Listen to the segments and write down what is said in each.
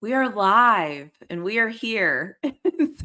We are live and we are here.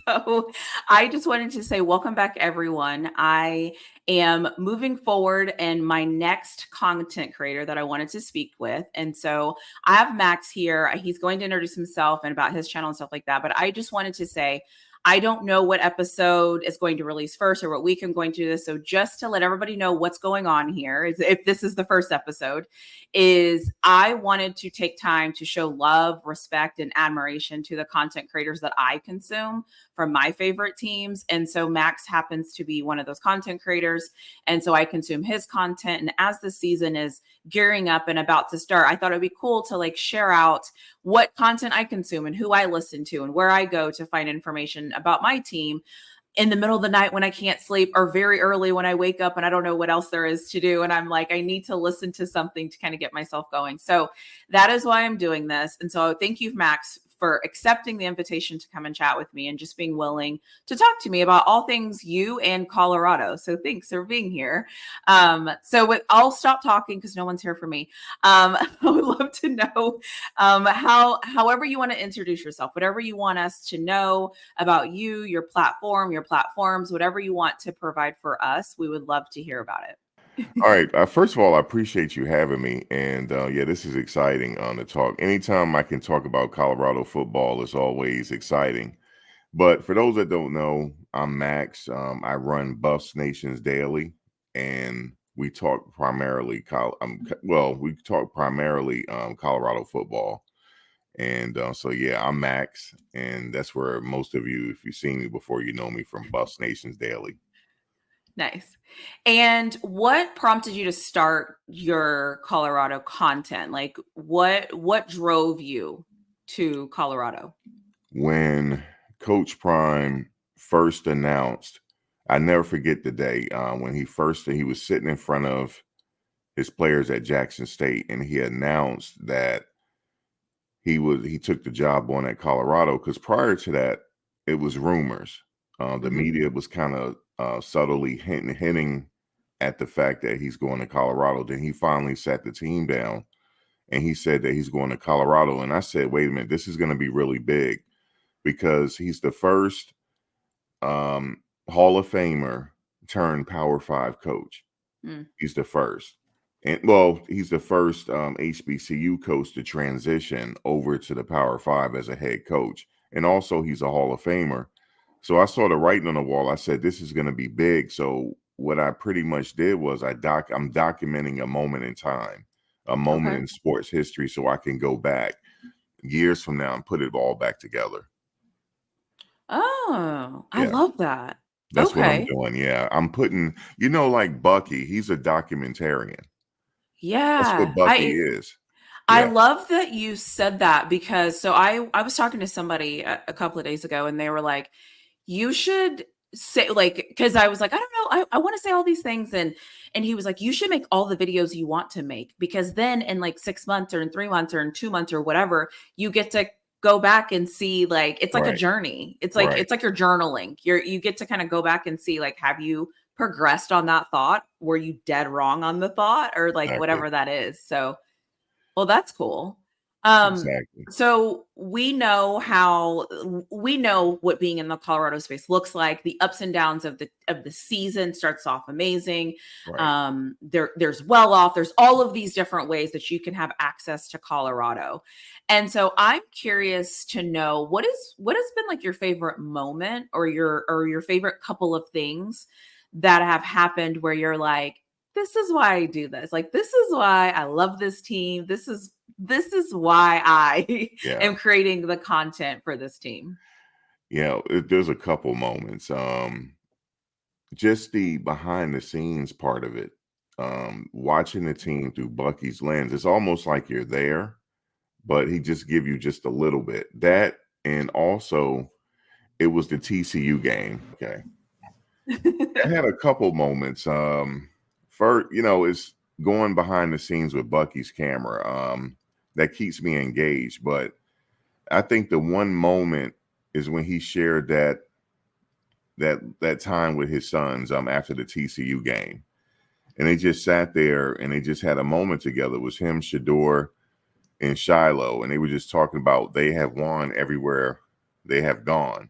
So I just wanted to say welcome back, everyone. I am moving forward and my next content creator that I wanted to speak with. And so I have Max here. He's going to introduce himself and about his channel and stuff like that. But I just wanted to say, I don't know what episode is going to release first or what week I'm going to do this. So just to let everybody know what's going on here, is if this is the first episode, is I wanted to take time to show love, respect, and admiration to the content creators that I consume from my favorite teams. And so Max happens to be one of those content creators. And so I consume his content. And as the season is gearing up and about to start, I thought it'd be cool to like share out what content I consume and who I listen to and where I go to find information about my team in the middle of the night when I can't sleep, or very early when I wake up and I don't know what else there is to do. And I'm like, I need to listen to something to kind of get myself going. So that is why I'm doing this. And so thank you, Max, for accepting the invitation to come and chat with me and just being willing to talk to me about all things you and Colorado. So thanks for being here. I'll stop talking because no one's here for me. I would love to know however you want to introduce yourself, whatever you want us to know about you, your platform, your platforms, whatever you want to provide for us, we would love to hear about it. All right. First of all, I appreciate you having me. And yeah, this is exciting to talk. Anytime I can talk about Colorado football is always exciting. But for those that don't know, I'm Max. I run BuffsNationDaily, and we talk primarily Colorado football. And so yeah, I'm Max, and that's where most of you, if you've seen me before, you know me from BuffsNationDaily. Nice. And what prompted you to start your Colorado content? Like what drove you to Colorado? When Coach Prime first announced, I never forget the day when he was sitting in front of his players at Jackson State, and he announced that he took the job on at Colorado, because prior to that it was rumors. The media was kind of subtly hinting at the fact that he's going to Colorado. Then he finally sat the team down and he said that he's going to Colorado, and I said, wait a minute, this is going to be really big, because he's the first Hall of Famer turned Power 5 coach. He's the first. And he's the first HBCU coach to transition over to the Power 5 as a head coach. And also he's a Hall of Famer. So I saw the writing on the wall. I said, this is going to be big. So what I pretty much did was I'm documenting a moment in time, a moment in sports history, so I can go back years from now and put it all back together. Oh, I Yeah. love that. That's what I'm doing. Yeah. I'm putting, like Bucky, he's a documentarian. That's what Yeah. Bucky is. I Yeah. love that you said that, because so I was talking to somebody a couple of days ago and they were like, you should say, like, because I was like, I don't know, I want to say all these things, and he was like, you should make all the videos you want to make, because then in like 6 months or in 3 months or in 2 months or whatever, you get to go back and see, like, it's like a Right. journey. It's like Right. you're journaling. You get to kind of go back and see, like, have you progressed on that thought? Were you dead wrong on the thought, or like Exactly. whatever that is? So well, that's cool. Um, Exactly. so we know what being in the Colorado space looks like. The ups and downs of the season starts off amazing. Right. There's well off. There's all of these different ways that you can have access to Colorado. And so I'm curious to know what has been like your favorite moment, or your favorite couple of things that have happened where you're like, this is why I do this. Like, this is why I love this team. This is why I Yeah. am creating the content for this team. Yeah. There's a couple moments. Just the behind the scenes part of it. Watching the team through Bucky's lens. It's almost like you're there, but he just give you just a little bit. That, and also it was the TCU game. Okay. I had a couple moments. First, it's going behind the scenes with Bucky's camera. That keeps me engaged. But I think the one moment is when he shared that time with his sons after the TCU game, and they just sat there and they just had a moment together. It was him, SHEDEUR, in Shiloh, and they were just talking about they have won everywhere they have gone.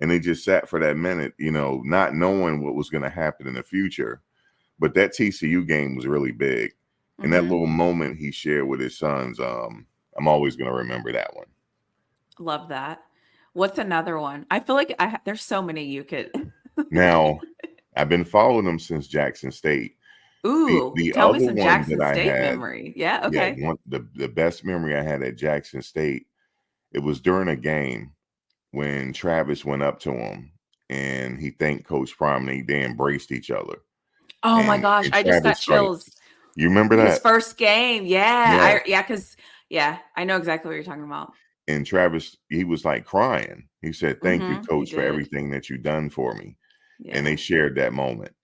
And they just sat for that minute, not knowing what was going to happen in the future. But that TCU game was really big. And that little moment he shared with his sons, I'm always going to remember that one. Love that. What's another one? I feel like there's so many you could. Now, I've been following them since Jackson State. Ooh, The tell me other some one that Jackson I State had, memory. Yeah, yeah, okay. the best memory I had at Jackson State, it was during a game when Travis went up to him and he thanked Coach Prime and they embraced each other. Oh my gosh, And I just got Travis started. chills. You remember His that? first game. Yeah. Yeah. I know exactly what you're talking about. And Travis, he was like crying. He said, "Thank you, He Coach, for did. everything that you've done for me." And they Yeah. shared that moment.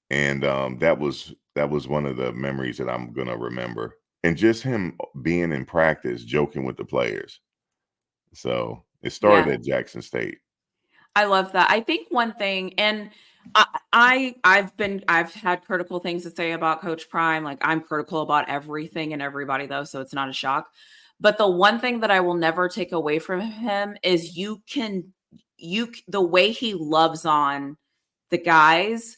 And that was one of the memories that I'm gonna remember. And just him being in practice, joking with the players. So it started Yeah. at Jackson State. I love that. I think one thing, and I've had critical things to say about Coach Prime. Like I'm critical about everything and everybody though, so it's not a shock. But the one thing that I will never take away from him is the way he loves on the guys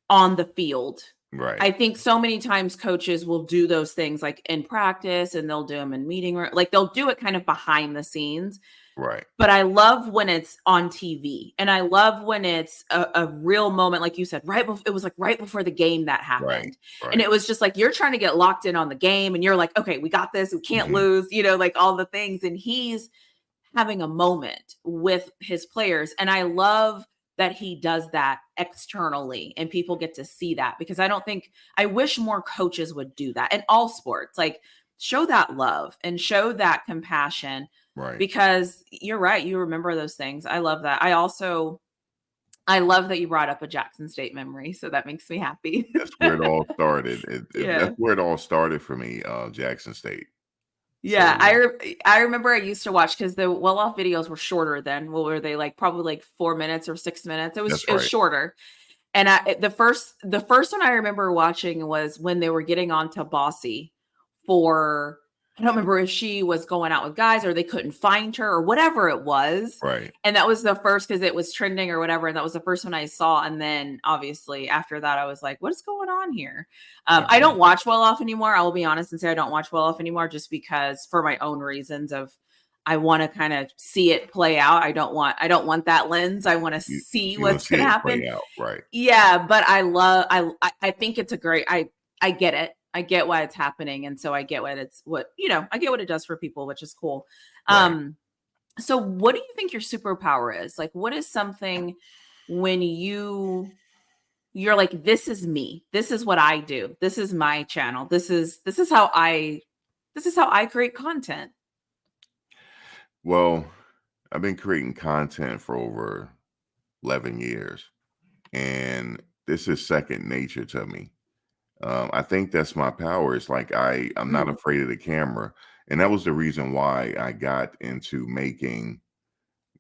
on the field. Right. I think so many times coaches will do those things like in practice and they'll do them in meeting room. Like they'll do it kind of behind the scenes. Right. But I love when it's on TV, and I love when it's a real moment, like you said, it was like right before the game that Right. happened. And Right. it was just like you're trying to get locked in on the game and you're like, okay, we got this, we can't Hmm. lose, like all the things. And he's having a moment with his players. And I love that he does that externally and people get to see that because I wish more coaches would do that in all sports. Like show that love and show that compassion Right. because you're right. You remember those things. I love that. I love that you brought up a Jackson State memory. So that makes me happy. That's where it all started. That's Yeah. where it all started for me, Jackson State. So Yeah, I remember I used to watch because the well off videos were shorter then. What were they like? Probably like 4 minutes or 6 minutes. that's It was right. shorter. And the first one I remember watching was when they were getting on to Bossy for I don't remember if she was going out with guys or they couldn't find her or whatever it was. Right. And that was the first because it was trending or whatever. And that was the first one I saw. And then obviously after that, I was like, what is going on here? I Uh-huh. don't watch Well Off anymore. I will be honest and say I don't watch Well Off anymore just because for my own reasons of I want to kind of see it play out. I don't want that lens. I want to You see you want what's to see going to it happen. play out, right? Yeah, but I think it's a great I get it. I get why it's happening. And so I get I get what it does for people, which is cool. Right. So what do you think your superpower is? Like what is something when you're like, this is me. This is what I do. This is my channel. This is how I create content. Well, I've been creating content for over 11 years, and this is second nature to me. I think that's my power. It's like I'm not Mm. afraid of the camera, and that was the reason why I got into making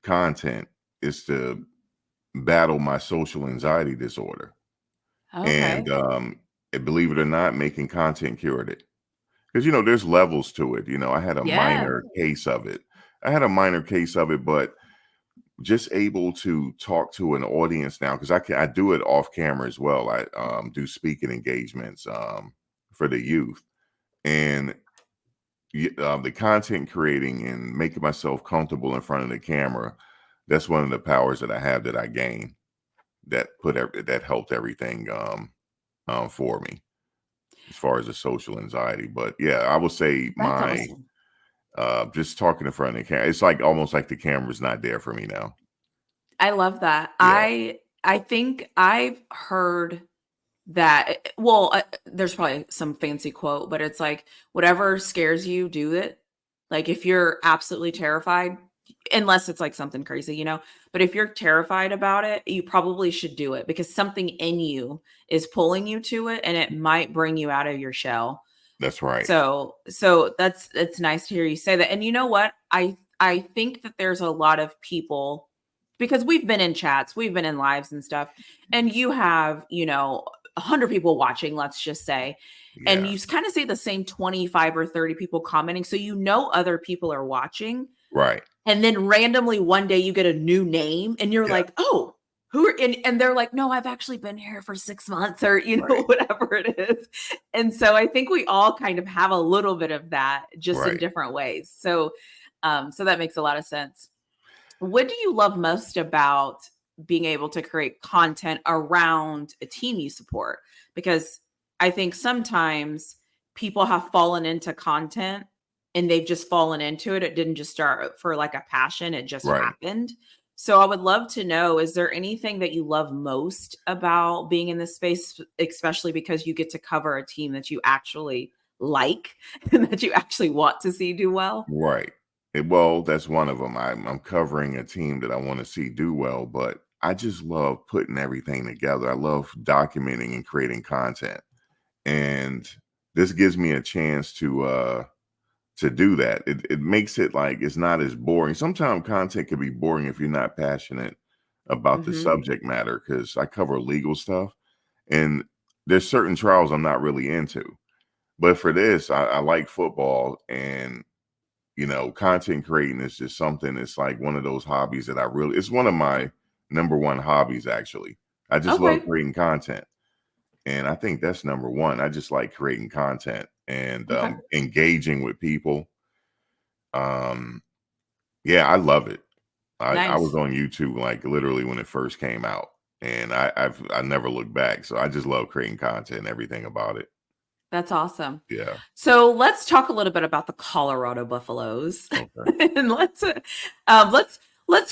content is to battle my social anxiety disorder. And Okay. believe it or not, making content cured it. Because there's levels to it. I had a Yeah. minor case of it. I had a minor case of it, but just able to talk to an audience now because I do it off camera as well. I do speaking engagements for the youth and the content creating and making myself comfortable in front of the camera. That's one of the powers that I have that I gained that helped everything for me as far as the social anxiety. But yeah, I would say That's my awesome. just talking in front of the camera. It's like almost like the camera's not there for me now. I love that. Yeah, I think I've heard that there's probably some fancy quote, but it's like whatever scares you, do it. Like if you're absolutely terrified, unless it's like something crazy, but if you're terrified about it, you probably should do it because something in you is pulling you to it and it might bring you out of your shell. that's right. So that's it's nice to hear you say that. And you know what? I think that there's a lot of people because we've been in chats, we've been in lives and stuff, and you have, 100 people watching, let's just say, and Yeah. you kind of see the same 25 or 30 people commenting. So, other people are watching. Right. And then randomly one day you get a new name and you're Yeah. like, oh, who are, and they're like, no, I've actually been here for 6 months or, Right. whatever it is. And so I think we all kind of have a little bit of that just in Right. different ways. So, so that makes a lot of sense. What do you love most about being able to create content around a team you support? Because I think sometimes people have fallen into content and they've just fallen into it. It didn't just start for like a passion, it just Right. happened. So I would love to know, is there anything that you love most about being in this space, especially because you get to cover a team that you actually like and that you actually want to see do well? Right. Well, that's one of them. I'm covering a team that I want to see do well, but I just love putting everything together. I love documenting and creating content. And this gives me a chance to do that. It makes it like it's not as boring. Sometimes content can be boring if you're not passionate about the Mhm. subject matter, because I cover legal stuff and there's certain trials I'm not really into. But for this, I like football, and content creating is just something. It's like one of those hobbies that it's one of my number one hobbies, actually. I just love Okay. creating content. And I think that's number one. I just like creating content and Okay. engaging with people. Um, yeah, I love it. I was Nice. on YouTube like literally when it first came out, and I never looked back. So I just love creating content and everything about it. That's awesome. Yeah. So let's talk a little bit about the Colorado Buffaloes, Okay. and let's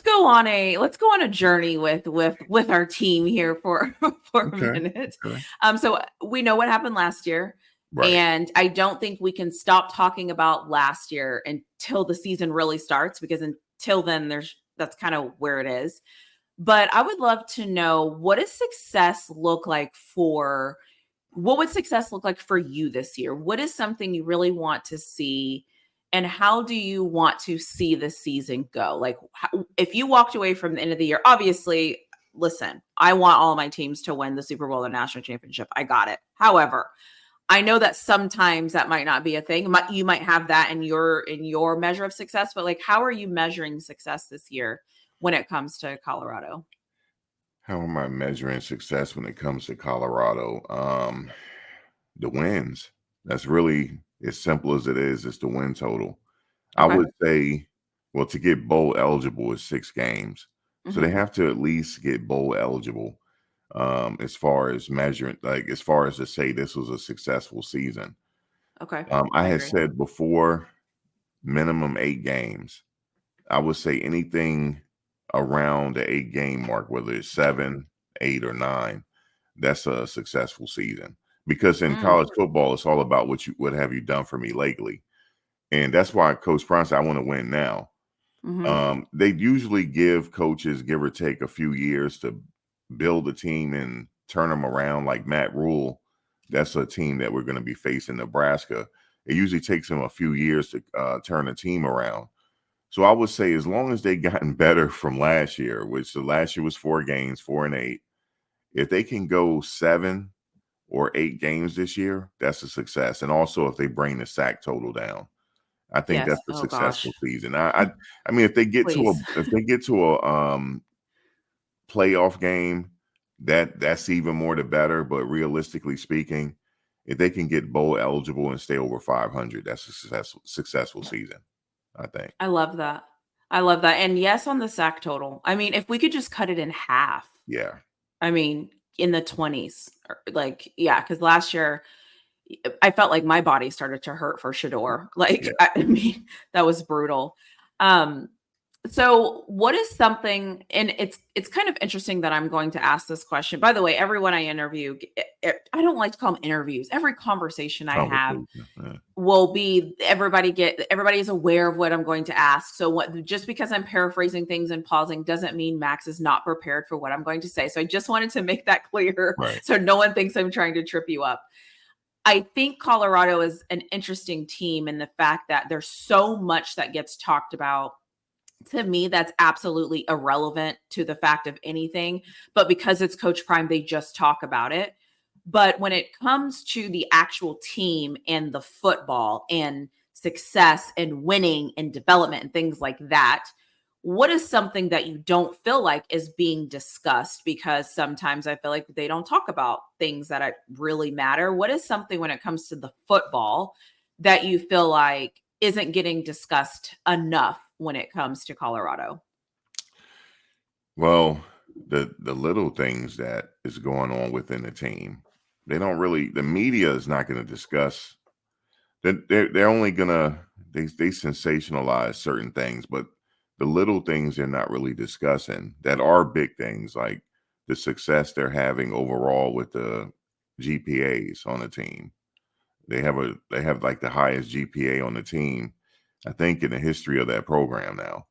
go on a journey with our team here for for a Okay. minute. Okay. So we know what happened last year, Right. and I don't think we can stop talking about last year until the season really starts, because until then, that's kind of where it is. But I would love to know, what would success look like for you this year? What is something you really want to see? And how do you want to see the season go? Like, if you walked away from the end of the year, obviously, listen, I want all my teams to win the Super Bowl or national championship. I got it. However, I know that sometimes that might not be a thing. You might have that in your measure of success, but like, how are you measuring success this year when it comes to Colorado? How am I measuring success when it comes to Colorado? The wins. That's really as simple as it is. It's the win total. I Okay. would say, well, to get bowl eligible is 6 games. So they Hmm. have to at least get bowl eligible, as far as measuring, like as far as to say this was a successful season. Okay. I I had agree. said before, minimum 8 games. I would say anything around the 8 game mark, whether it's 7, 8, or 9, that's a successful season. Because in Mm, college football, it's all about what have you done for me lately. And that's why Coach Prime said, I want to win now. mhm. They usually give coaches, give or take, a few years to build a team and turn them around. Like Matt Rule, that's a team that we're going to be facing, Nebraska. It usually takes them a few years to turn a team around. So I would say as long as they gotten better from last year, which the last year was 4 games, 4-8, if they can go 7 or 8 games this year, that's a success. And also if they bring the sack total down, I think Yes. that's a Oh gosh. successful season. I mean, if they get to Please. a playoff game, that's even more the better. But realistically speaking, if they can get bowl eligible and stay over 500, that's a successful season, I think. I love that. I love that. And yes, on the sack total. I mean, if we could just cut it in half, Yeah. I mean, in the 20s, like, yeah, because last year I felt like my body started to hurt for SHEDEUR. Yeah. Like, I mean, that was brutal. Um, so what is something, and it's kind of interesting that I'm going to ask this question. By the way, everyone I interview, I don't like to call them interviews. Every conversation I have Conversation. Yeah. will be everybody is aware of what I'm going to ask. So just because I'm paraphrasing things and pausing doesn't mean Max is not prepared for what I'm going to say. So I just wanted to make that clear Right. so no one thinks I'm trying to trip you up. I think Colorado is an interesting team in the fact that there's so much that gets talked about. To me, that's absolutely irrelevant to the fact of anything. But because it's Coach Prime, they just talk about it. But when it comes to the actual team and the football and success and winning and development and things like that, what is something that you don't feel like is being discussed? Because sometimes I feel like they don't talk about things that really matter. What is something when it comes to the football that you feel like isn't getting discussed enough when it comes to Colorado? Well, the little things that is going on within the team, they don't really. The media is not going to discuss. They're only gonna they sensationalize certain things, but the little things they're not really discussing that are big things, like the success they're having overall with the GPAs on the team. They have like the highest GPA on the team, I think, in the history of that program now.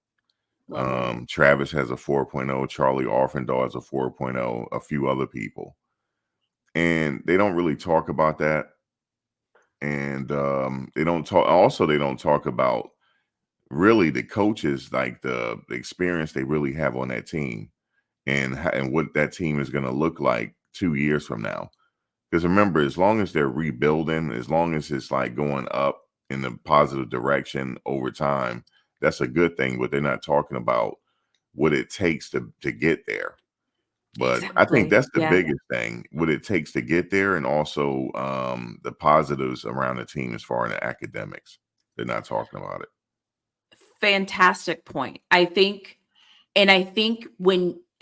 Lovely. Travis has a 4.0, Charlie Orfendal has a 4.0, a few other people. And they don't really talk about that. And they don't talk about really the coaches, like the experience they really have on that team and what that team is going to look like 2 years from now. Because remember, as long as they're rebuilding, as long as it's like going up in the positive direction over time, that's a good thing. But they're not talking about what it takes to get there. But I think Exactly. that's the Yeah. biggest thing, what it takes to get there, and also the positives around the team as far as the academics. They're not talking about it. Fantastic point. I think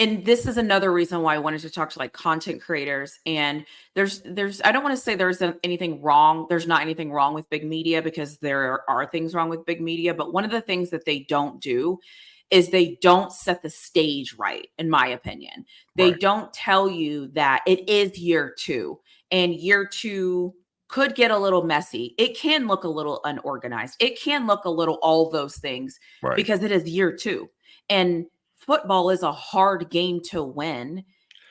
and this is another reason why I wanted to talk to like content creators. And there's I don't want to say anything wrong. There's not anything wrong with big media, because there are things wrong with big media. But one of the things that they don't do is they don't set the stage right, in my opinion. They Right, don't tell you that it is year two, and year two could get a little messy. It can look a little unorganized. It can look a little all those things, right. because it is year two. And football is a hard game to win,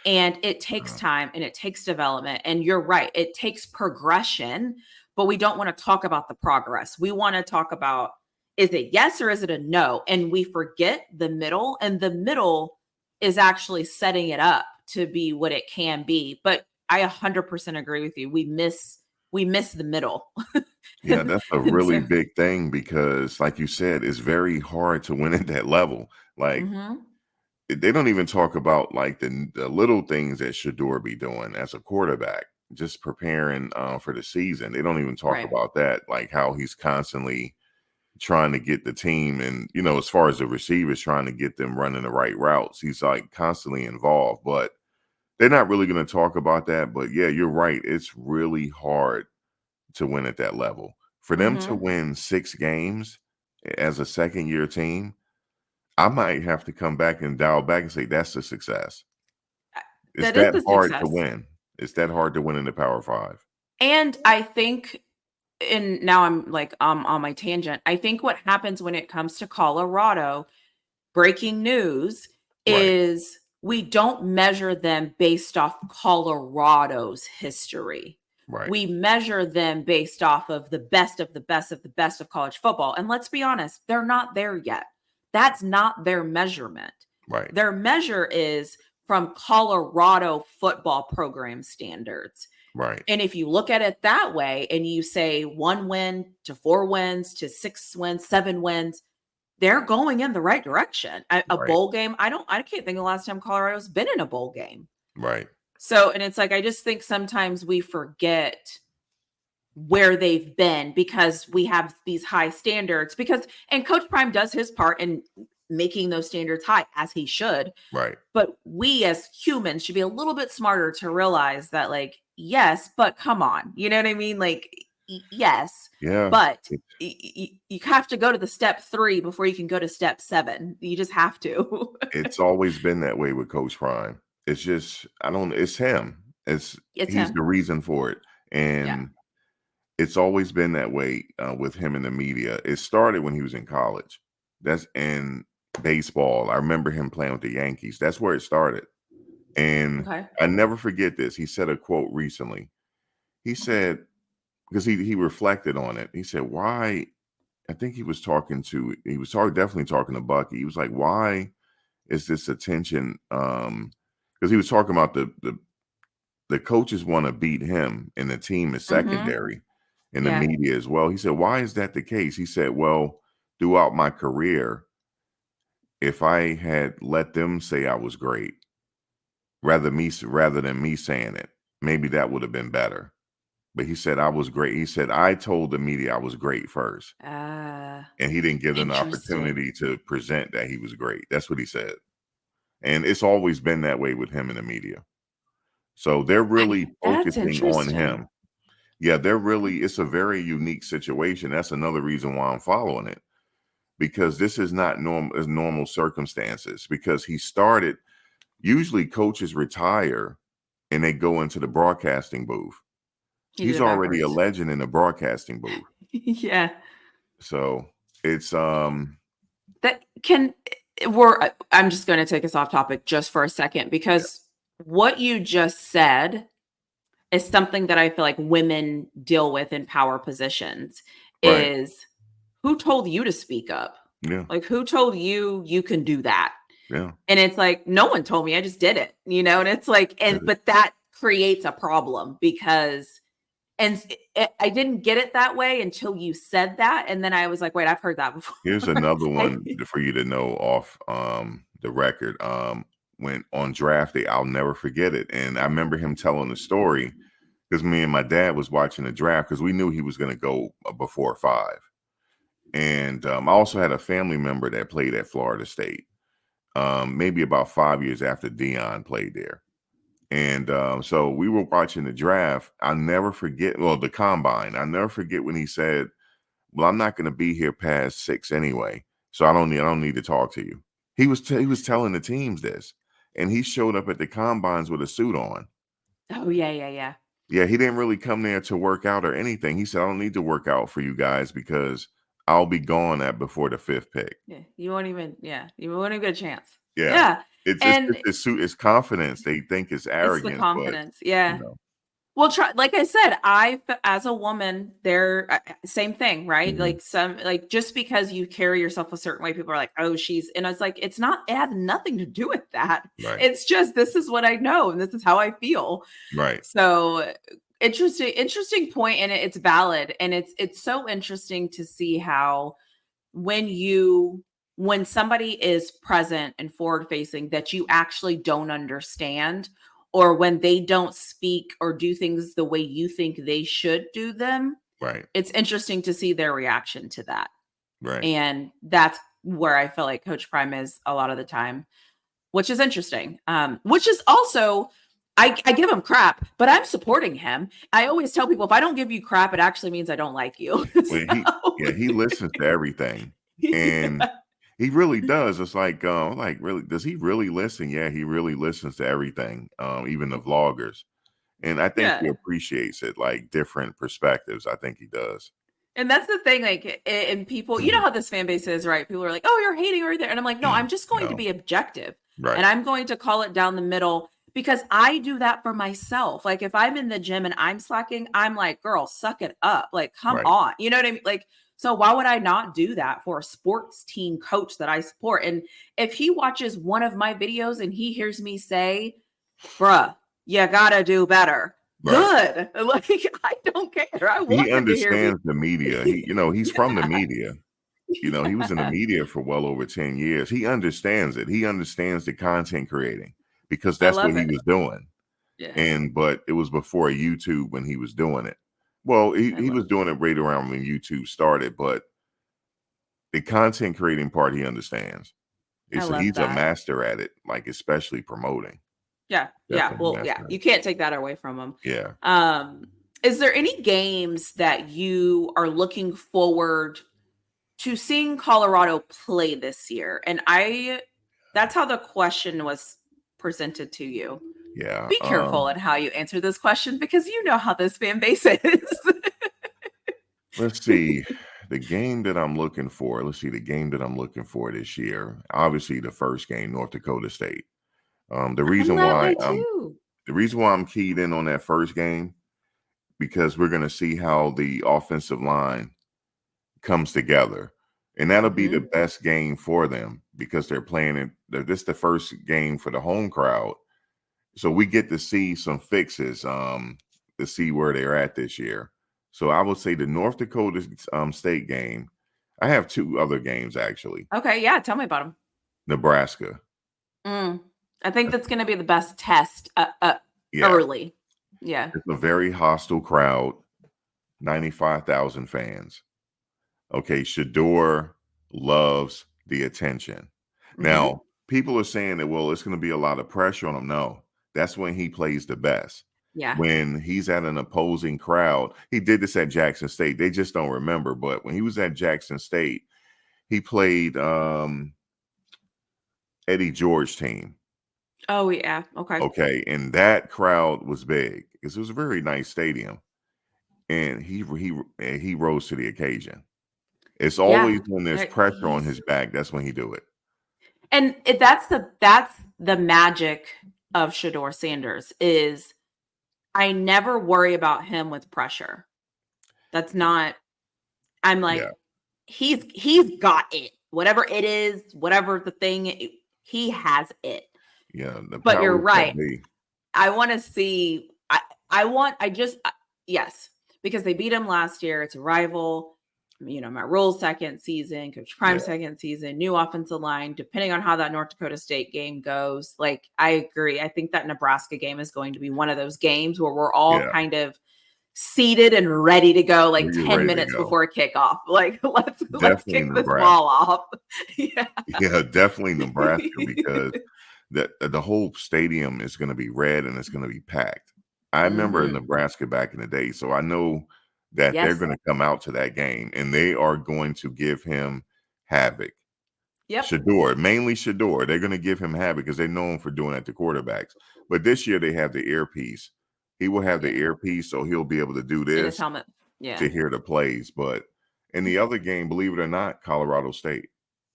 and it takes Uh, time and it takes development. And you're right, it takes progression, but we don't want to talk about the progress. We want to talk about, is it yes or is it a no? And we forget the middle, and the middle is actually setting it up to be what it can be. But I 100% agree with you. We miss the middle. yeah, that's a And really so, big thing because, like you said, it's very hard to win at that level. Like mhm, they don't even talk about like the little things that SHEDEUR be doing as a quarterback, just preparing for the season. They don't even talk right. about that, like how he's constantly trying to get the team and, as far as the receivers, trying to get them running the right routes. He's like constantly involved, but they're not really going to talk about that. But yeah, you're right. It's really hard to win at that level. For them to Mhm. win 6 games as a second year team, I might have to come back and dial back and say that's a success. It's That is that a hard to success. win. It's that hard to win in the Power Five. And I think, and now I'm like on my tangent. I think what happens when it comes to Colorado, breaking news, Right, is we don't measure them based off Colorado's history. right, We measure them based off of the best of the best of the best of college football. And let's be honest, they're not there yet. That's not their measurement. right, Their measure is from Colorado football program standards. right, And if you look at it that way and you say 1 win to 4 wins to 6 wins, 7 wins, they're going in the right direction. A right, bowl game, I can't think of the last time Colorado's been in a bowl game. right, So, and it's like, I just think sometimes we forget where they've been because we have these high standards. And Coach Prime does his part in making those standards high, as he should. right. But we as humans should be a little bit smarter to realize that, like, yes, but come on. You know what I mean? Like, yes, Yeah, but you have to go to the step 3 before you can go to step 7. You just have to. it's always been that way with Coach Prime. It's just I don't. It's him. It's He's the him. reason for it, Yeah. and it's always been that way with him in the media. It started when he was in college. That's in baseball. I remember him playing with the Yankees. That's where it started. And Okay. I never forget this. He said a quote recently. He said, because he reflected on it. He said, why? I think he was definitely talking to Bucky. He was like, why is this attention? Because he was talking about the the coaches want to beat him and the team is Mm-hmm. secondary in the Yeah. media as well. He said, why is that the case? He said, well, throughout my career, if I had let them say I was great, rather than me saying it, maybe that would have been better. But he said I was great. He said I told the media I was great first, and he didn't give them the Interesting. opportunity to present that he was great. That's what he said. And it's always been that way with him in the media. So they're really That's focusing on interesting. him. Yeah, it's a very unique situation. That's another reason why I'm following it, because this is not normal circumstances, because he started, usually coaches retire and they go into the broadcasting booth. He did He's it already a backwards. legend in the broadcasting booth. Yeah. So it's That can we're I'm just going to take us off topic just for a second, yeah, because what you just said is something that I feel like women deal with in power positions right. is, who told you to speak up? Yeah, Like, who told you you can do that? yeah. And it's like, no one told me, I just did it, and it's like, That is- but that creates a problem because, and I didn't get it that way until you said that. And then I was like, wait, I've heard that Here's before. another I, one for you to know off the record. When on draft day, I'll never forget it. And I remember him telling the story because me and my dad was watching the draft because we knew he was going to go before 5. And I also had a family member that played at Florida State, maybe about 5 years after Dion played there. And so we were watching the draft. I'll never forget, well, the combine. I'll never forget when he said, well, I'm not going to be here past 6 anyway, so I don't need to talk to you. He was telling the teams this, and he showed up at the combines with a suit on. oh, yeah, yeah, yeah. Yeah, he didn't really come there to work out or anything. He said, I don't need to work out for you guys because I'll be gone at before the 5th pick. Yeah, you won't even, yeah, you won't even get a chance. Yeah, Yeah, it's and just his suit, it's confidence. They think it's it's the arrogance, but confidence. you Yeah. know, Well, try, like I said, as a woman, same thing, right? mhm, Like, just because you carry yourself a certain way, people are like, "Oh, she's," and it's like, it's not. It has nothing to do with that. right, It's just, this is what I know, and this is how I feel. right, So interesting point, and it's valid, and it's so interesting to see how, when when somebody is present and forward facing that you actually don't understand, or when they don't speak or do things the way you think they should do them, right, it's interesting to see their reaction to that. right. And that's where I feel like Coach Prime is a lot of the time, which is interesting. Which is also, I give him crap, but I'm supporting him. I always tell people, if I don't give you crap, it actually means I don't like you. Well, So, he listens to everything, and yeah, he really does. It's like, really, does he really listen? Yeah, he really listens to everything, even the vloggers, and I think he yeah. appreciates it, like different perspectives. I think he does. And that's the thing, like, and people, you know how this fan base is, right? People are like, "Oh, you're hating right there," and I'm like, "No, I'm just going to No, be objective, right, and I'm going to call it down the middle because I do that for myself. Like, if I'm in the gym and I'm slacking, I'm like, "Girl, suck it up! Like, come right, on," you know what I mean? Like, so why would I not do that for a sports team coach that I support? And if he watches one of my videos and he hears me say, "Bruh, you gotta do better," right. good. Like, I don't care. I He want him to hear me. understands the media. He's from the media. He was in the Yeah. media for well over 10 years. He understands it. He understands the content creating because I that's what love he it. was doing. Yeah, But it was before YouTube when he was doing it. Well, I he love was doing it right around when YouTube started, but the content creating part he understands. I love He's a that. master at it, like especially promoting. Yeah, yeah. Definitely a Well, yeah, master at you it. can't take that away from him. Yeah. Um, is there any games that you are looking forward to seeing Colorado play this year? And that's how the question was presented to you. Yeah. Be careful in how you answer this question because you know how this fan base is. Let's see. The game that I'm looking for. Let's see the game that I'm looking for this year. Obviously, the first game, North Dakota State. The I'm reason that why way too. I'm keyed in on that first game because we're going to see how the offensive line comes together, and that'll be the Hmm. best game for them because they're playing it. This is the first game for the home crowd, so we get to see some fixes to see where they're at this year. So I would say the North Dakota State game. I have two other games actually. Okay, yeah, tell me about them. Nebraska. I think that's going to be the best test Yeah, early. Yeah. it's a very hostile crowd. 95,000 fans. Okay, SHEDEUR loves the attention. Mm-hmm. Now, people are saying that, well, it's going to be a lot of pressure on him. No, that's when he plays the best. Yeah. When he's at an opposing crowd, he did this at Jackson State. They just don't remember. But when he was at Jackson State, he played Eddie George team. Oh, yeah. Okay. Okay, and that crowd was big because it was a very nice stadium, and he rose to the occasion. It's Yeah. always when there's pressure on He's his back, that's when he do it. and that's the magic of Shador Sanders is I never worry about him with pressure. That's not I'm Yeah, like he's got it. Whatever it is, whatever the thing he has it. yeah, the But you're powers that right. be. I want to see yes, because they beat him last year. It's a rival. Matt Rule's second season, Coach Yeah, Prime's second season, new offensive line, depending on how that North Dakota State game goes. Like, I agree. I think that Nebraska game is going to be one of those games where we're all yeah, kind of seated and ready to go like where you're 10 ready to minutes go. before kickoff. Like, let's Definitely kick this Nebraska. ball off. Yeah. Yeah, definitely Nebraska because the whole stadium is going to be red and it's going to be packed. I remember Hmm. Nebraska back in the day, so I know that they're Yes. going to come out to that game and they are going to give him havoc. Yep. SHEDEUR, mainly SHEDEUR, they're going to give him havoc because they're known for doing that to quarterbacks. But this year they have the earpiece. He will have the Yeah. earpiece, so he'll be able to do In his this helmet. Yeah. to hear the plays. But in the other game, believe it or not, Colorado State.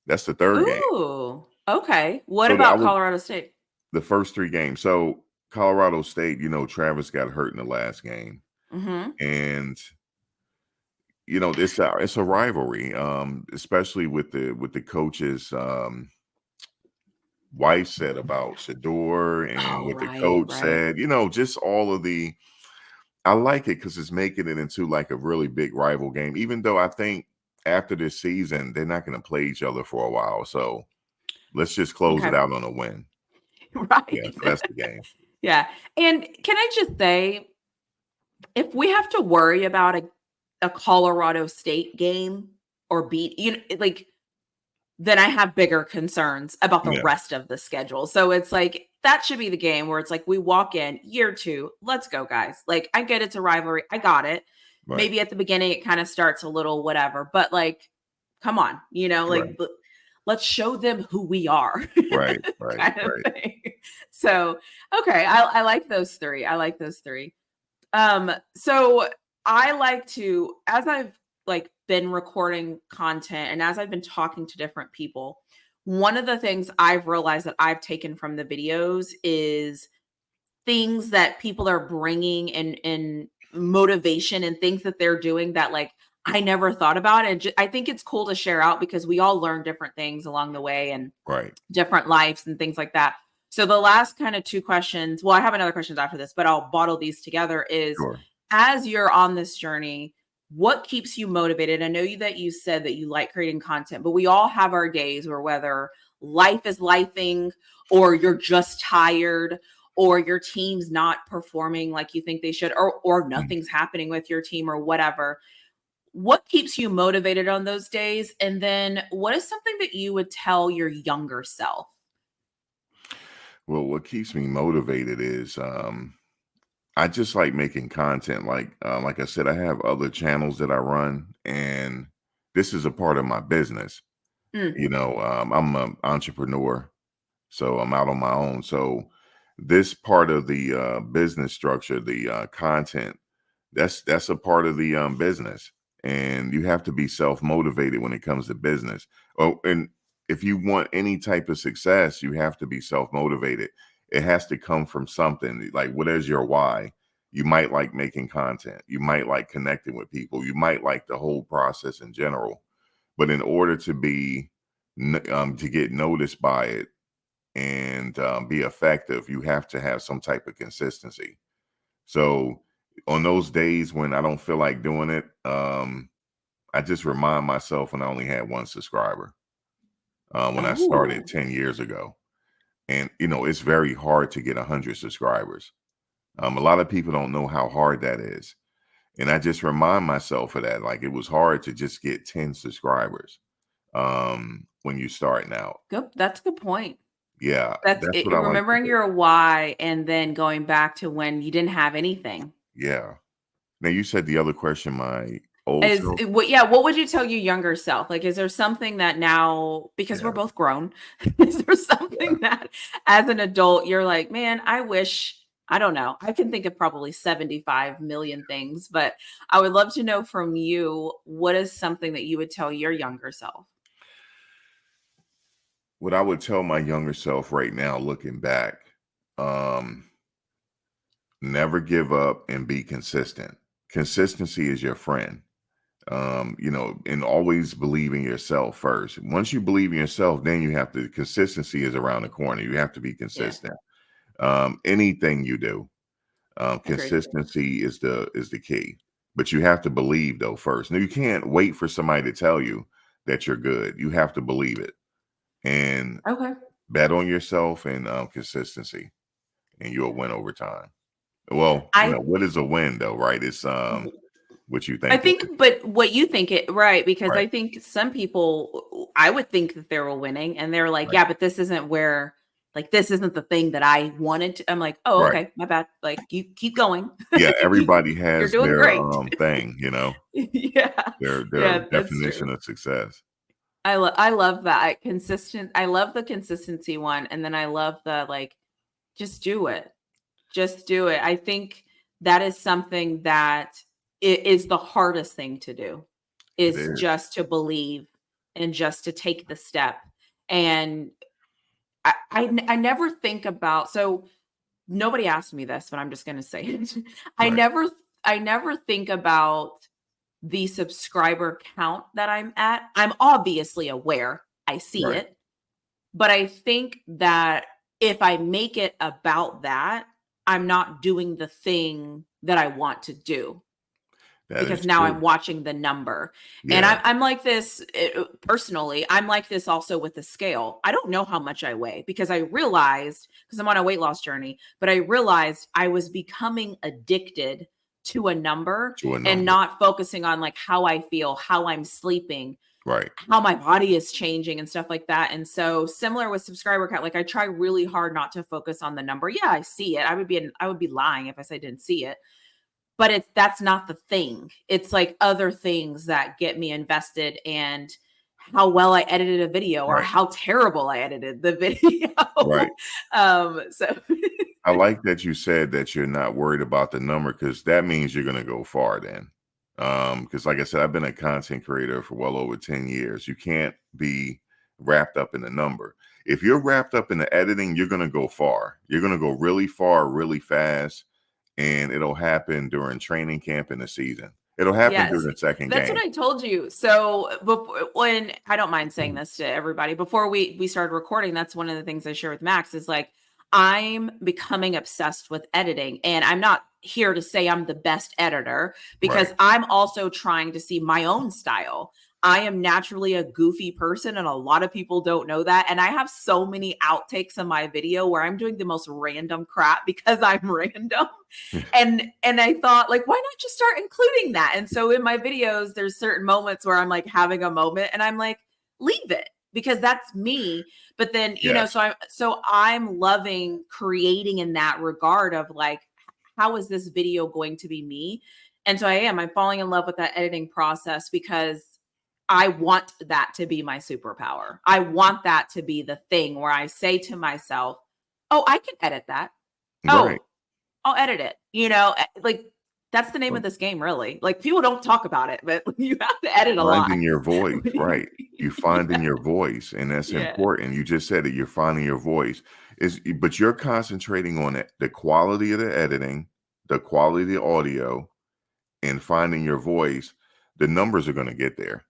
That's the third game. Ooh, okay. What So I about was Colorado State? the first three games. So Colorado State, Travis got hurt in the last game, Mhm. and it's a rivalry, especially with the coaches. Wife said about SHEDEUR and Oh, what the right, coach right. said, just all of the I like it because it's making it into like a really big rival game, even though I think after this season, they're not going to play each other for a while. So let's just close it Okay. out on a win. Yeah, Right. so that's the game. Yeah, and can I just say, if we have to worry about a Colorado State game or beat like, then I have bigger concerns about the Yeah, rest of the schedule. So it's like, that should be the game where it's like, we walk in year 2, let's go, guys. Like, I get it's a rivalry. I got it. right, Maybe at the beginning it kind of starts a little whatever, but like, come on, right, let's show them who we are right, right, kind of right. thing. So, okay, I like those 3. I like those 3. So I like to, as I've like been recording content and as I've been talking to different people, one of the things I've realized that I've taken from the videos is things that people are bringing in motivation and things that they're doing that like I never thought about. And I think it's cool to share out because we all learn different things along the way and Right. different lives and things like that. So the last kind of 2 questions, well, I have another questions after this, but I'll bottle these together is Sure. as you're on this journey, what keeps you motivated? I know that you said that you like creating content, but we all have our days where whether life is lifing or you're just tired or your team's not performing like you think they should or Mm. nothing's happening with your team or whatever. What keeps you motivated on those days? And then what is something that you would tell your younger self? Well, what keeps me motivated is I just like making content. Like I said, I have other channels that I run, and this is a part of my business. Mm, I'm an entrepreneur, so I'm out on my own. So this part of the business structure, the content, that's a part of the business, and you have to be self motivated when it comes to business. Oh, and if you want any type of success, you have to be self motivated. It has to come from something. Like, what is your why? You might like making content. You might like connecting with people. You might like the whole process in general. But in order to be to get noticed by it, and be effective, you have to have some type of consistency. So on those days when I don't feel like doing it, I just remind myself when I only had one subscriber when I started Oh, 10 years ago. And, it's very hard to get 100 subscribers. A lot of people don't know how hard that is. And I just remind myself of that. Like, it was hard to just get 10 subscribers when you're starting out. good. That's a good point. Yeah, That's that's it, what I like to remembering do. your why and then going back to when you didn't have anything. Yeah. Now, you said the other question, my old Is self. what yeah, what would you tell your younger self? Like, is there something that now, because we're Yeah. both grown, is there Yeah. something that as an adult you're like, "Man, I wish." I don't know. I can think of probably 75 million things, but I would love to know from you, what is something that you would tell your younger self? What I would tell my younger self right now, looking back, um, never give up and be consistent. Consistency is your friend. And always believe in yourself first. Once you believe in yourself, then consistency is around the corner. You have to be Yeah, consistent. Anything you do, agreed. consistency is the key. But you have to believe though first. Now you can't wait for somebody to tell you that you're good. You have to believe it and Okay. bet on yourself and consistency, and you'll win over time. Well, I what is a win though, right? It's what you I think it think, is. but what you think it right, because Right, I think some people, I would think that they were winning and they're like, right, yeah, but this isn't where, like, this isn't the thing that I wanted to. I'm like, oh, right. okay, my bad. Like, you keep going. Yeah, you, everybody you're has doing their great. thing, Yeah. their Yeah, that's definition true. of success. I love that. I love the consistency one. And then I love the, like, just do it. Just do it. I think that is something that is the hardest thing to do, It is is. just to believe and just to take the step. And I never think about, so nobody asked me this, but I'm just gonna say it. I Right, never I never think about the subscriber count that I'm at. I'm obviously aware. I see right. it. But I think that if I make it about that, I'm not doing the thing that I want to do, That because is now true. I'm watching the number. And Yeah, I'm like this, personally. I'm like this also with the scale. I don't know how much I weigh because I realized, because I'm on a weight loss journey, but I realized I was becoming addicted to a number to a and number. not focusing on like how I feel, how I'm sleeping, Right, how my body is changing and stuff like that. And so similar with subscriber count, like I try really hard not to focus on the number. Yeah, I see it. I would be lying if I said I didn't see it. But that's not the thing. It's like other things that get me invested, and how well I edited a video or right, how terrible I edited the video. right. So I like that you said that you're not worried about the number because that means you're gonna go far then. Because like I said, I've been a content creator for well over 10 years. You can't be wrapped up in the number. If you're wrapped up in the editing, you're gonna go far. You're gonna go really far, really fast, and it'll happen during training camp in the season. It'll happen during yes, the second that's what game. I told you. So before, when I don't mind saying this to everybody, before we started recording, that's one of the things I share with Max is like, I'm becoming obsessed with editing, and I'm not here to say I'm the best editor, Right, because I'm also trying to see my own style. I am naturally a goofy person, and a lot of people don't know that. And I have so many outtakes in my video where I'm doing the most random crap because I'm random. And I thought, like, why not just start including that? And so in my videos there's certain moments where I'm like having a moment and I'm like, leave it, because that's me. But then, yes, so I'm loving creating in that regard of like, how is this video going to be me? And so I'm falling in love with that editing process, because I want that to be my superpower. I want that to be the thing where I say to myself, oh, I can edit that. right. Oh, I'll edit it, like, that's the name of Well, this game, really. Like, people don't talk about it, but you have to edit a lot. finding your voice, right. You finding Yeah, your voice, and that's yeah, important. You just said it, you're finding your voice. But you're concentrating on it, the quality of the editing, the quality of the audio, and finding your voice. The numbers are gonna get there.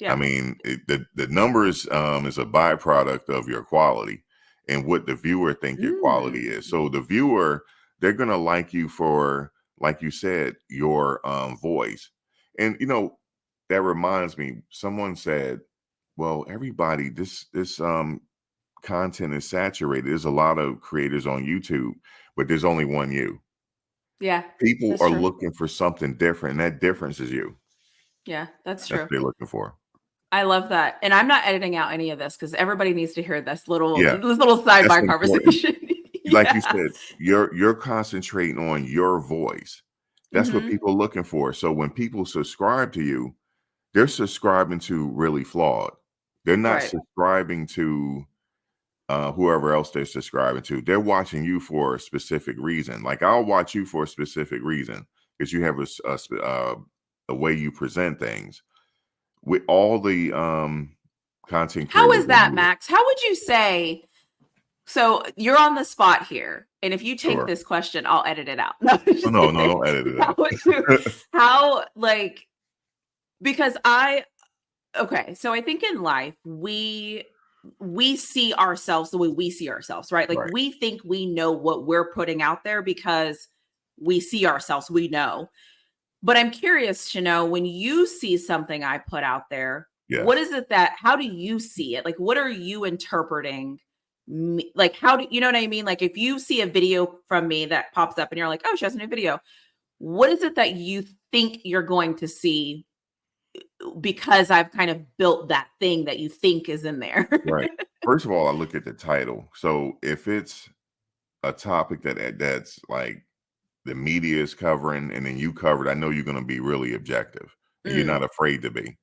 I yeah, mean, the numbers is a byproduct of your quality. and what the viewer think your quality is. Mm. So the viewer, they're gonna like you for, like you said, your voice. And that reminds me, someone said, well, everybody, this content is saturated. There's a lot of creators on YouTube, but there's only one you. Yeah, People that's are true. looking for something different, and that difference is you. Yeah, that's That's true. what they're looking for. I love that, and I'm not editing out any of this because everybody needs to hear this Yeah, little that's sidebar important. conversation. Like you Yeah. said, you're concentrating on your voice. That's what Mhm. people are looking for. So when people subscribe to you, they're subscribing to really flawed. They're not Right. subscribing to whoever else they're subscribing to. They're watching you for a specific reason. Like I'll watch you for a specific reason because you have a way you present things. With all the content How creators is on that, here, Max? How would you say so you're on the spot here, and if you take sure. this question, I'll edit it out. No, I'm Oh, just no, no, kidding. don't edit it How out. would you how, like because okay, so I think in life, we see ourselves the way we see ourselves, right? Like, Right. we think we know what we're putting out there because we see ourselves, we know. But I'm curious to know when you see something I put out there, what Yes. is it that how do you see it? Like, what are you interpreting me like, how do you know what I mean? Like, if you see a video from me that pops up and you're like, "Oh, she has a new video." What is it that you think you're going to see because I've kind of built that thing that you think is in there? Right. First of all, I look at the title. So if it's a topic that's like the media is covering and then you covered, I know you're going to be really objective and you're Mm, not afraid to be.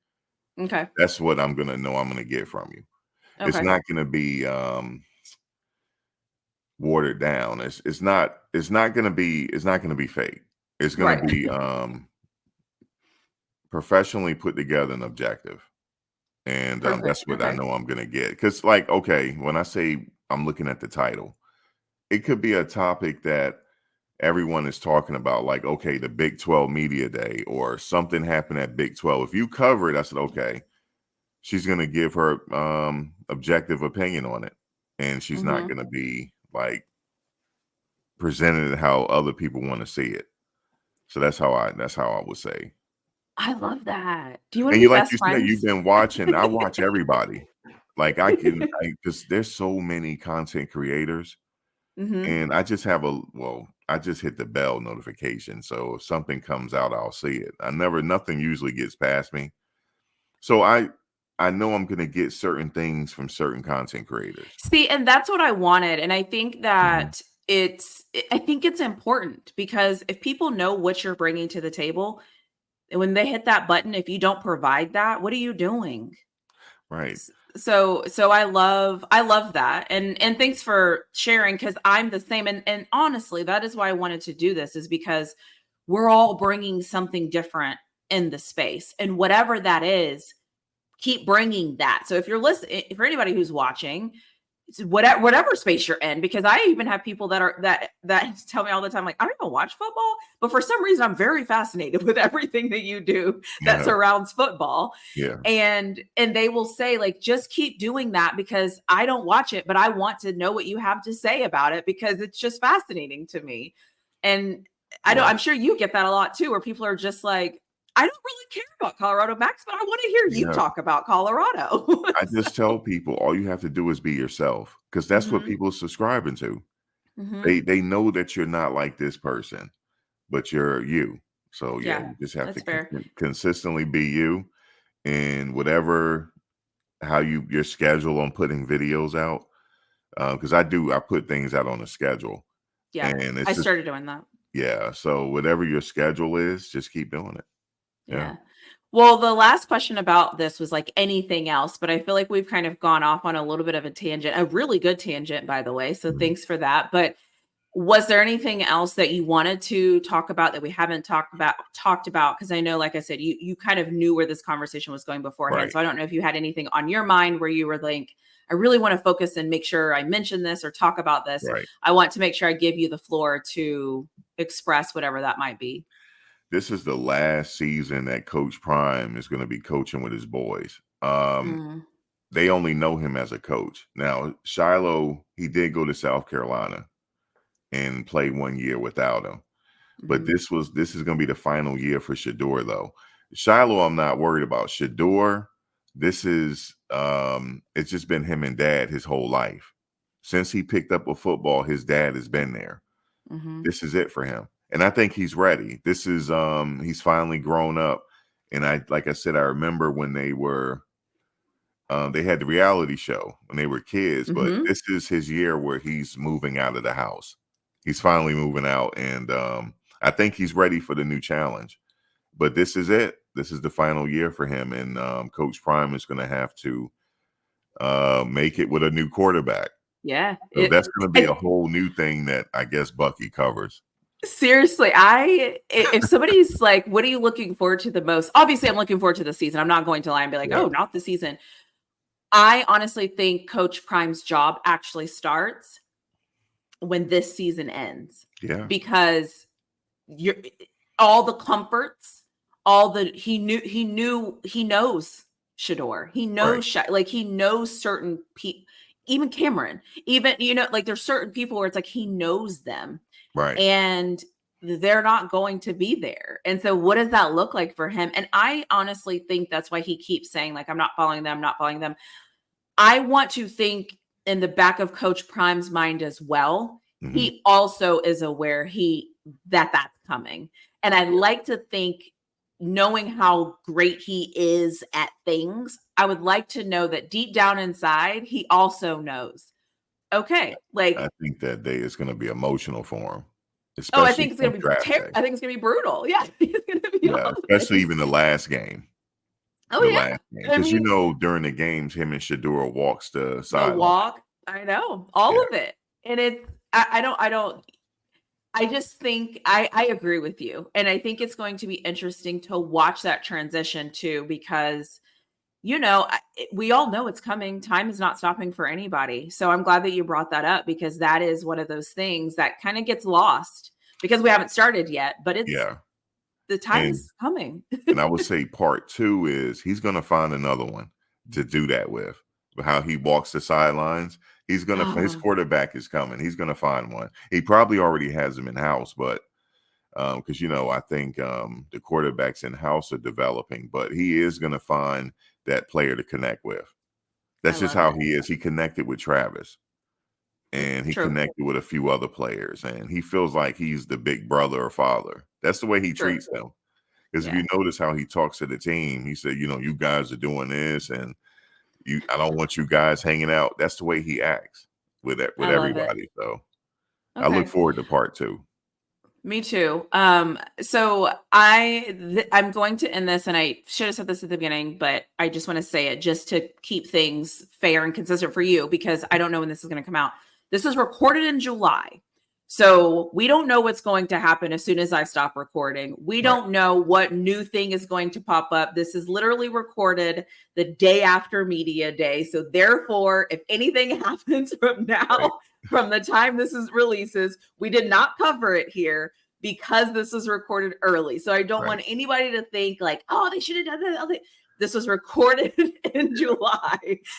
okay. That's what I'm going to know I'm going to get from you. It's Okay. not going to be watered down. It's not going to be fake. It's going to Right. be professionally put together and objective. And Perfect. that's what I Okay. know I'm going to get. Cuz like okay, when I say I'm looking at the title, it could be a topic that everyone is talking about, like, okay, the Big 12 Media Day or something happened at Big 12. If you cover it, I said, okay, she's going to give her objective opinion on it. And she's not Mhm. going to be like presented it how other people want to see it. So that's how I would say. I love that. Do you wanna And be you like best you said, you've friends? been watching. I watch everybody. Like I can, because there's so many content creators. Mhm. And I just hit the bell notification. So if something comes out, I'll see it. Nothing usually gets past me. So I know I'm gonna get certain things from certain content creators. See, and that's what I wanted, and I think Mhm. that I think it's important because if people know what you're bringing to the table, and when they hit that button, if you don't provide that, what are you doing? Right. So I love that, and thanks for sharing because I'm the same, and honestly, that is why I wanted to do this is because we're all bringing something different in the space, and whatever that is, keep bringing that. So if you're listening, for anybody who's watching, whatever space you're in, because I even have people that tell me all the time, like, I don't even watch football, but for some reason I'm very fascinated with everything that you do that Yeah. surrounds football. Yeah. And they will say, like, just keep doing that because I don't watch it, but I want to know what you have to say about it because it's just fascinating to me. And I'm Right. sure you get that a lot too, where people are just like, I don't really care about Colorado Max, but I want to hear you Yeah. talk about Colorado. I just tell people all you have to do is be yourself because that's what Mhm. people are subscribing to. Mhm. They know that you're not like this person, but you're you. So yeah, Yeah, you just have to that's fair. consistently be you and whatever how your schedule on putting videos out. Because I put things out on a schedule, Yeah, and I it's just started doing that. yeah. So whatever your schedule is, just keep doing it. Yeah. Yeah. Well, the last question about this was like anything else, but I feel like we've kind of gone off on a little bit of a tangent, a really good tangent, by the way. So Mhm. thanks for that. But was there anything else that you wanted to talk about that we haven't talked about? Because I know, like I said, you kind of knew where this conversation was going beforehand. Right. So I don't know if you had anything on your mind where you were like, I really want to focus and make sure I mention this or talk about this. Right. I want to make sure I give you the floor to express whatever that might be. This is the last season that Coach Prime is going to be coaching with his boys. Mm. they only know him as a coach. Now, Shiloh, he did go to South Carolina and play 1 year without him. But Mhm. this is going to be the final year for SHEDEUR, though. Shiloh, I'm not worried about. SHEDEUR, this is it's just been him and dad his whole life. Since he picked up a football, his dad has been there. Mhm. This is it for him. And I think he's ready. This is he's finally grown up. And like I said, I remember when they had the reality show when they were kids, but Mhm. this is his year where he's moving out of the house. He's finally moving out, and I think he's ready for the new challenge. But this is it. This is the final year for him, and Coach Prime is going to have to make it with a new quarterback. Yeah. So that's going to be a I whole new thing that I guess Bucky covers. seriously, if somebody's like, "What are you looking forward to the most?" Obviously, I'm looking forward to the season. I'm not going to lie and be like, Yeah, "Oh, not the season." I honestly think Coach Prime's job actually starts when this season ends yeah, because you're all the comforts, all the he knows SHEDEUR. He right, knows like he knows certain people, even Cameron, even like there's certain people where it's like he knows them right. and they're not going to be there. And so what does that look like for him? And I honestly think that's why he keeps saying like I'm not following them, not following them. I want to think in the back of Coach Prime's mind as well, Hmm. he also is aware that's coming. And I like to think knowing how great he is at things, I would like to know that deep down inside, he also knows. Okay, I like, think that day is going to be emotional for him, oh, I especially think it's on gonna be draft day. I think it's gonna be brutal. Yeah, it's gonna be Yeah, all of especially this. even the last game. Oh The last yeah. game, I because mean, during the games, him and SHEDEUR walks the the sideline. walk, I know, all Yeah, of it. And it's I don't I just think I agree with you, and I think it's going to be interesting to watch that transition too, because we all know it's coming. Time is not stopping for anybody. So I'm glad that you brought that up because that is one of those things that kind of gets lost because we haven't started yet, but it's yeah, the time and is coming. and I would say part 2 is he's gonna find another one to do that with. But how he walks the sidelines, his Oh, quarterback is coming. He's gonna find one. He probably already has them in house, but because I think the quarterbacks in house are developing, but he is gonna find that player to connect with. I That's just love how it. he is. He connected with Travis. And he True. connected with a few other players, and he feels like he's the big brother or father. That's the way he True. treats them. Because if Yeah. you notice how he talks to the team, he said, you guys are doing this, and I don't want you guys hanging out. That's the way he acts with I love it. everybody. So I look Okay. forward to part 2. Me too. So I'm going to end this, and I should have said this at the beginning, but I just want to say it just to keep things fair and consistent for you because I don't know when this is going to come out. This was recorded in July. So we don't know what's going to happen as soon as I stop recording. We Right, don't know what new thing is going to pop up. This is literally recorded the day after media day. So therefore, if anything happens from right, now, from the time this is releases, we did not cover it here because this was recorded early. So I don't right. want anybody to think like, oh, they should have done that. This was recorded in July.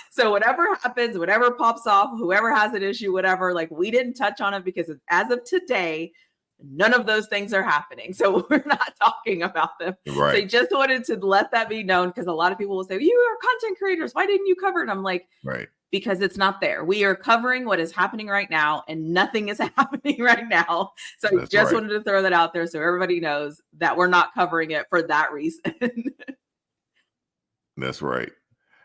So whatever happens, whatever pops off, whoever has an issue, whatever, like we didn't touch on it because as of today, none of those things are happening. So we're not talking about them. So I Right, just wanted to let that be known because a lot of people will say, you are content creators. Why didn't you cover it? I'm like, right. because it's not there. We are covering what is happening right now, and nothing is happening right now. So I That's just right. wanted to throw that out there so everybody knows that we're not covering it for that reason. That's right.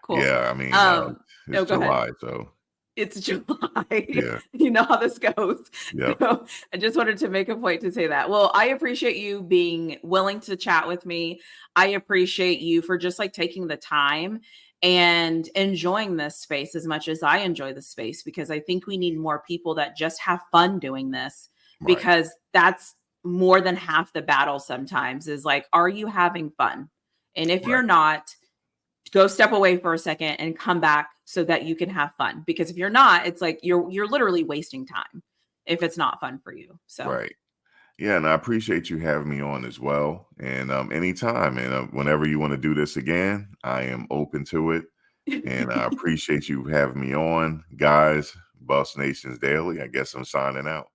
Cool. Yeah, I mean, it's No, go ahead. July, so It's July. yeah, You know how this goes. yep, So I just wanted to make a point to say that. Well, I appreciate you being willing to chat with me. I appreciate you for just like taking the time and enjoying this space as much as I enjoy the space because I think we need more people that just have fun doing this right, because that's more than half the battle sometimes is like, are you having fun? And if you're right. not, go step away for a second and come back so that you can have fun because if you're not it's like you're literally wasting time if it's not fun for you. So Right. Yeah, and I appreciate you having me on as well. And anytime, and whenever you want to do this again, I am open to it. And I appreciate you having me on. Guys, Buffs Nations Daily. I guess I'm signing out.